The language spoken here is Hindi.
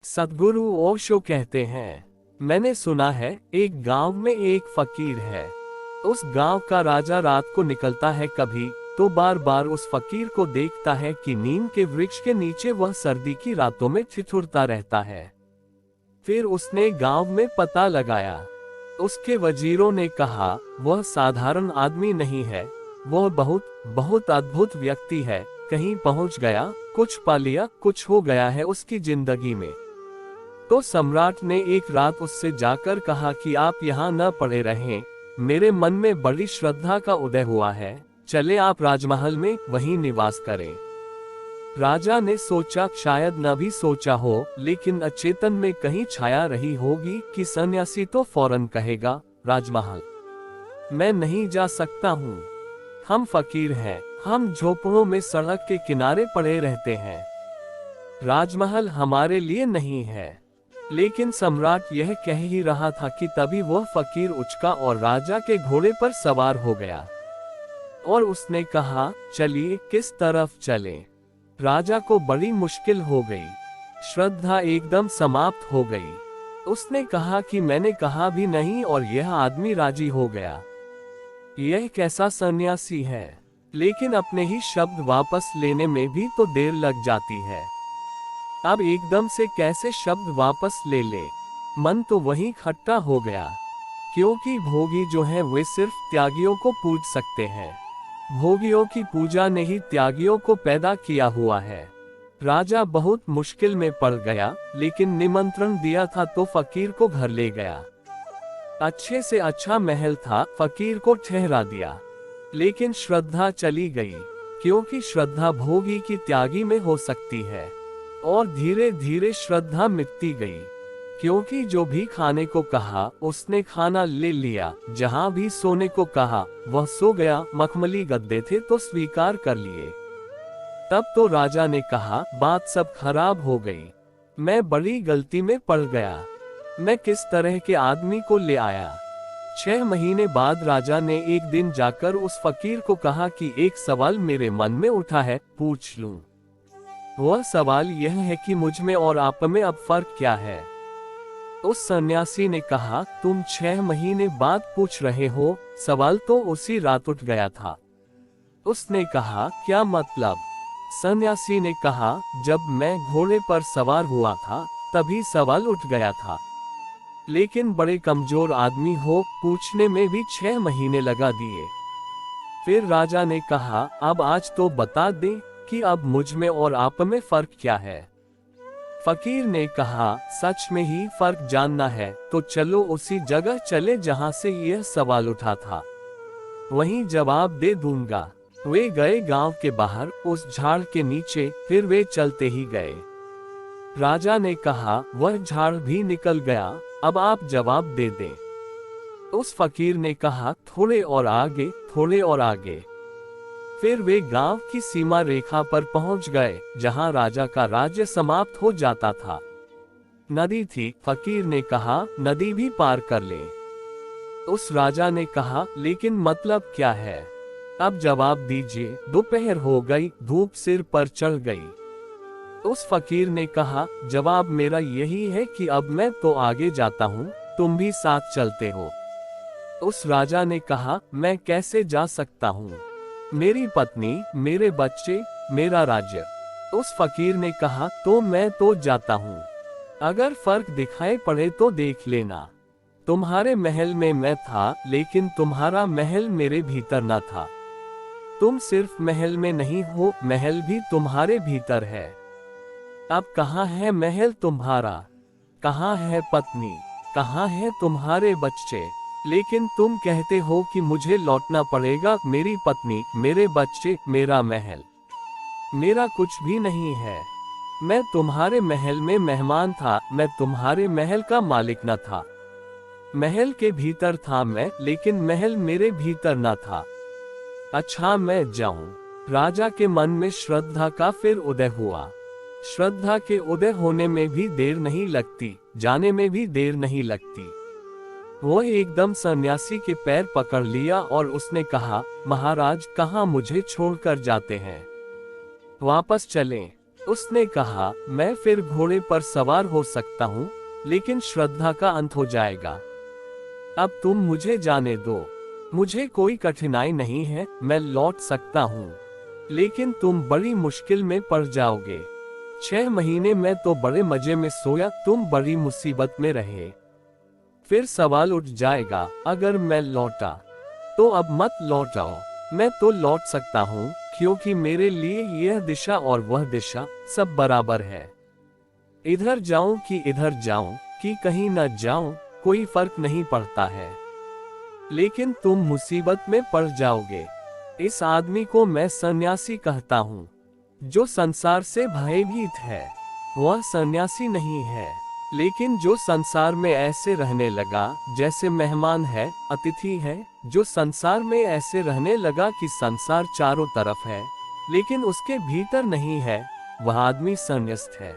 सद्गुरु ओशो कहते हैं, मैंने सुना है एक गांव में एक फकीर है। उस गांव का राजा रात को निकलता है कभी तो बार बार उस फकीर को देखता है कि नीम के वृक्ष के नीचे वह सर्दी की रातों में ठिठुरता रहता है। फिर उसने गांव में पता लगाया। उसके वजीरों ने कहा वह साधारण आदमी नहीं है, वह बहुत बहुत अद्भुत व्यक्ति है। कहीं पहुंच गया, कुछ पा लिया, कुछ हो गया है उसकी जिंदगी में। तो सम्राट ने एक रात उससे जाकर कहा कि आप यहाँ न पड़े रहें, मेरे मन में बड़ी श्रद्धा का उदय हुआ है, चले आप राजमहल में वहीं निवास करें। राजा ने सोचा, शायद न भी सोचा हो, लेकिन अचेतन में कहीं छाया रही होगी कि सन्यासी तो फौरन कहेगा, राजमहल मैं नहीं जा सकता हूँ, हम फकीर हैं, हम झोपड़ों में सड़क के किनारे पड़े रहते हैं, राजमहल हमारे लिए नहीं है। लेकिन सम्राट यह कह ही रहा था कि तभी वह फकीर उचका और राजा के घोड़े पर सवार हो गया और उसने कहा, चलिए किस तरफ चलें? राजा को बड़ी मुश्किल हो गई, श्रद्धा एकदम समाप्त हो गई। उसने कहा कि मैंने कहा भी नहीं और यह आदमी राजी हो गया। यह कैसा सन्यासी है, लेकिन अपने ही शब्द वापस लेने में भी तो देर लग जाती है। अब एकदम से कैसे शब्द वापस ले ले? मन तो वहीं खट्टा हो गया, क्योंकि भोगी जो है वे सिर्फ त्यागियों को पूज सकते हैं। भोगियों की पूजा ने ही त्यागियों को पैदा किया हुआ है। राजा बहुत मुश्किल में पड़ गया, लेकिन निमंत्रण दिया था तो फकीर को घर ले गया। अच्छे से अच्छा महल था, फकीर को ठहरा दिया। लेकिन श्रद्धा चली गई, क्योंकि श्रद्धा भोगी की त्यागी में हो सकती है। और धीरे धीरे श्रद्धा मिटती गई, क्योंकि जो भी खाने को कहा उसने खाना ले लिया, जहां भी सोने को कहा वह सो गया, मखमली गद्दे थे तो स्वीकार कर लिए। तब तो राजा ने कहा, बात सब खराब हो गई, मैं बड़ी गलती में पड़ गया, मैं किस तरह के आदमी को ले आया। 6 महीने बाद राजा ने एक दिन जाकर उस फकीर को कहा कि एक सवाल मेरे मन में उठा है, पूछ लूं? वह सवाल यह है कि मुझ में और आप में अब फर्क क्या है? उस सन्यासी ने कहा, तुम 6 महीने बाद पूछ रहे हो? सवाल तो उसी रात उठ गया था। उसने कहा, क्या मतलब? सन्यासी ने कहा, जब मैं घोड़े पर सवार हुआ था तभी सवाल उठ गया था। लेकिन बड़े कमजोर आदमी हो, पूछने में भी 6 महीने लगा दिए। फिर राजा ने कहा, अब आज तो बता दे कि अब मुझ में और आप में फर्क क्या है? फकीर ने कहा, सच में ही फर्क जानना है तो चलो उसी जगह चले जहां से यह सवाल उठा था, वहीं जवाब दे दूंगा। वे गए गांव के बाहर उस झाड़ के नीचे, फिर वे चलते ही गए। राजा ने कहा, वह झाड़ भी निकल गया, अब आप जवाब दे दें। उस फकीर ने कहा, थोड़े और आगे, थोड़े और आगे। फिर वे गांव की सीमा रेखा पर पहुंच गए, जहां राजा का राज्य समाप्त हो जाता था। नदी थी, फकीर ने कहा, नदी भी पार कर ले। उस राजा ने कहा, लेकिन मतलब क्या है? अब जवाब दीजिए। दोपहर हो गई, धूप सिर पर चढ़ गई। उस फकीर ने कहा, जवाब मेरा यही है कि अब मैं तो आगे जाता हूँ, तुम भी साथ चलते हो। उस राजा ने कहा, मैं कैसे जा सकता हूँ? मेरी पत्नी, मेरे बच्चे, मेरा राज्य। उस फकीर ने कहा, तो मैं तो जाता हूँ, अगर फर्क दिखाई पड़े तो देख लेना। तुम्हारे महल में मैं था, लेकिन तुम्हारा महल मेरे भीतर न था। तुम सिर्फ महल में नहीं हो, महल भी तुम्हारे भीतर है। अब कहाँ है महल तुम्हारा? कहाँ है पत्नी? कहाँ है तुम्हारे बच्चे? लेकिन तुम कहते हो कि मुझे लौटना पड़ेगा। मेरी पत्नी, मेरे बच्चे, मेरा महल, मेरा कुछ भी नहीं है। मैं तुम्हारे महल में मेहमान था, मैं तुम्हारे महल का मालिक न था। महल के भीतर था मैं, लेकिन महल मेरे भीतर न था। अच्छा, मैं जाऊं? राजा के मन में श्रद्धा का फिर उदय हुआ। श्रद्धा के उदय होने में भी देर नहीं लगती, जाने में भी देर नहीं लगती। वह एकदम सन्यासी के पैर पकड़ लिया और उसने कहा, महाराज, कहाँ मुझे छोड़कर जाते हैं? वापस चलें। उसने कहा, मैं फिर घोड़े पर सवार हो सकता हूँ, लेकिन श्रद्धा का अंत हो जाएगा। अब तुम मुझे जाने दो। मुझे कोई कठिनाई नहीं है, मैं लौट सकता हूँ। लेकिन तुम बड़ी मुश्किल में पड़ जाओगे। 6 महीने में तो बड़े मजे में सोया, तुम बड़ी मुसीबत में रहे। फिर सवाल उठ जाएगा, अगर मैं लौटा तो अब मत लौटाओ। मैं तो लौट सकता हूँ, क्योंकि मेरे लिए यह दिशा और वह दिशा सब बराबर है। इधर जाऊं कि इधर जाऊं कि कहीं न जाऊं, कोई फर्क नहीं पड़ता है। लेकिन तुम मुसीबत में पड़ जाओगे। इस आदमी को मैं सन्यासी कहता हूँ, जो संसार से भयभीत है। वह सन्यासी नहीं है, लेकिन जो संसार में ऐसे रहने लगा जैसे मेहमान है, अतिथि है, जो संसार में ऐसे रहने लगा कि संसार चारों तरफ है, लेकिन उसके भीतर नहीं है, वह आदमी संन्यास्त है।